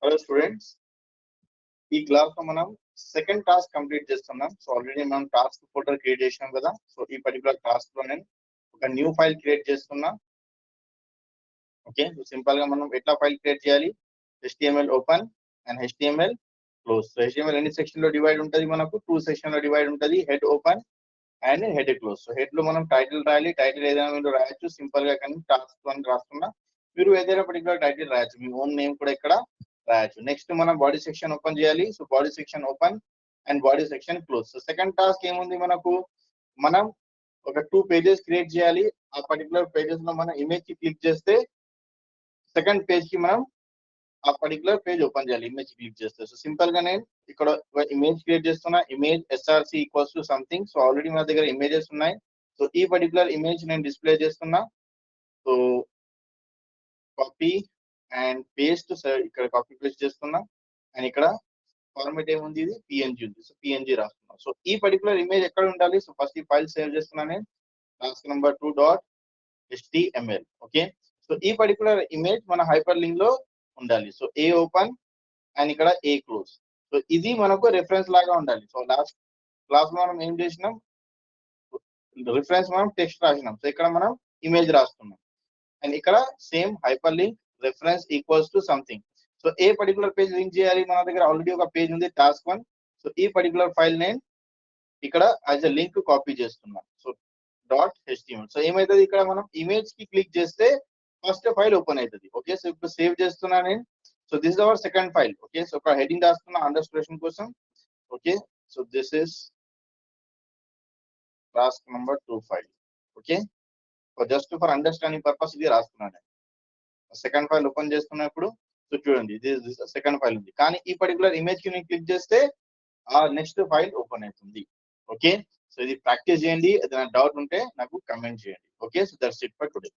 Hello students, ఈ class లో మనం సెకండ్ టాస్క్ కంప్లీట్ చేస్తున్నాం. సో ఆల్రెడీ మనం టాస్క్ ఫోల్డర్ క్రియేట్ చేసినాం కదా. సో ఈ పర్టికులర్ టాస్క్ లో నేను ఒక న్యూ ఫైల్ క్రియేట్ చేస్తున్నా. ఓకే, సో సింపుల్ గా మనం ఎట్లా ఫైల్ క్రియేట్ చేయాలి? HTML open and HTML close. So HTML ఎన్ని సెక్షన్ లో డివైడ్ ఉంటుంది? మనకు 2 సెక్షన్ లో డివైడ్ ఉంటుంది. Head open and head close. So head లో మనం టైటిల్ రాయాలి. టైటిల్ ఏదైనా మీరు రాయొచ్చు సింపుల్ గా, కానీ టాస్క్ అని రాస్తున్నా మీరు ఏదైనా పర్టికులర్ టైటిల్ రాయొచ్చు. మీ ఓన్ నేమ్ కూడా ఇక్కడ రాయొచ్చు. నెక్స్ట్ మనం బాడీ సెక్షన్ ఓపెన్ చేయాలి. So body section open and body section close. So second task ఏముంది మనకు? మనం ఒక 2 పేజెస్ క్రియేట్ చేయాలి. ఆ పర్టికులర్ పేజెస్ లో మనం ఇమేజ్ కి క్లిక్ చేస్తే సెకండ్ పేజ్ కి మనం ఆ పర్టికులర్ పేజ్ ఓపెన్ చేయాలి ఇమేజ్ క్లిక్ చేస్తే. సో సింపుల్ గా నేను ఇక్కడ ఇమేజ్ క్రియేట్ చేస్తున్నా. Image SRC equals to something. So already మన దగ్గర ఇమేజెస్ ఉన్నాయి. సో ఈ పర్టికులర్ ఇమేజ్ నేను డిస్ప్లే చేస్తున్నా. So copy and paste. ఇక్కడ కాపీ పేస్ట్ చేస్తున్నా అండ్ ఇక్కడ ఫార్మాట్ ఏముంది? ఇది PNG ఉంది. సో PNG రాస్తున్నా. సో ఈ పర్టికులర్ ఇమేజ్ ఎక్కడ ఉండాలి? సో ఫస్ట్ ఈ ఫైల్ సేవ్ చేస్తున్నా నేను. Task number 2.html. Okay, so ఈ పర్టికులర్ ఇమేజ్ మన హైపర్ లింక్ లో ఉండాలి. సో ఏ ఓపెన్ అండ్ ఇక్కడ ఏ క్లోజ్. సో ఇది మనకు రిఫరెన్స్ లాగా ఉండాలి. సో లాస్ట్ క్లాస్ లో మనం ఏం చేసినాం? రిఫరెన్స్ మనం టెక్స్ట్ రాసినాం. సో ఇక్కడ మనం ఇమేజ్ రాస్తున్నాం అండ్ ఇక్కడ same hyper link reference equals to something. So A particular page link చేయాలి? మన దగ్గర ఆల్రెడీ ఒక పేజ్ ఉంది టాస్క్ 1. సో ఈ పర్టికులర్ ఫైల్ నేను ఇక్కడ యాజ్ ఎ లింక్ కాపీ చేస్తున్నాను. So .html. సో ఏమైతుంది? ఇక్కడ మనం ఇమేజ్ కి క్లిక్ చేస్తే ఫస్ట్ ఫైల్ ఓపెన్ అవుతుంది. ఓకే, సో ఇప్పుడు సేవ్ చేస్తున్నా నేను. So this is our second file. Okay, so ఒక హెడింగ్ రాస్తున్నా అండర్స్టాండింగ్ కోసం. Okay, so this is task number 2 file. Okay, so just for understanding purpose ఇది రాస్తున్నాను. సెకండ్ ఫైల్ ఓపెన్ చేస్తున్నా ఇప్పుడు. సో చూడండి, దిస్ సెకండ్ ఫైల్ ఉంది, కానీ ఈ పర్టికులర్ ఇమేజ్ కి నేను క్లిక్ చేస్తే ఆ నెక్స్ట్ ఫైల్ ఓపెన్ అవుతుంది. ఓకే, సో ఇది ప్రాక్టీస్ చేయండి. ఏదైనా డౌట్ ఉంటే నాకు కమెంట్ చేయండి. Okay, so that's it for today.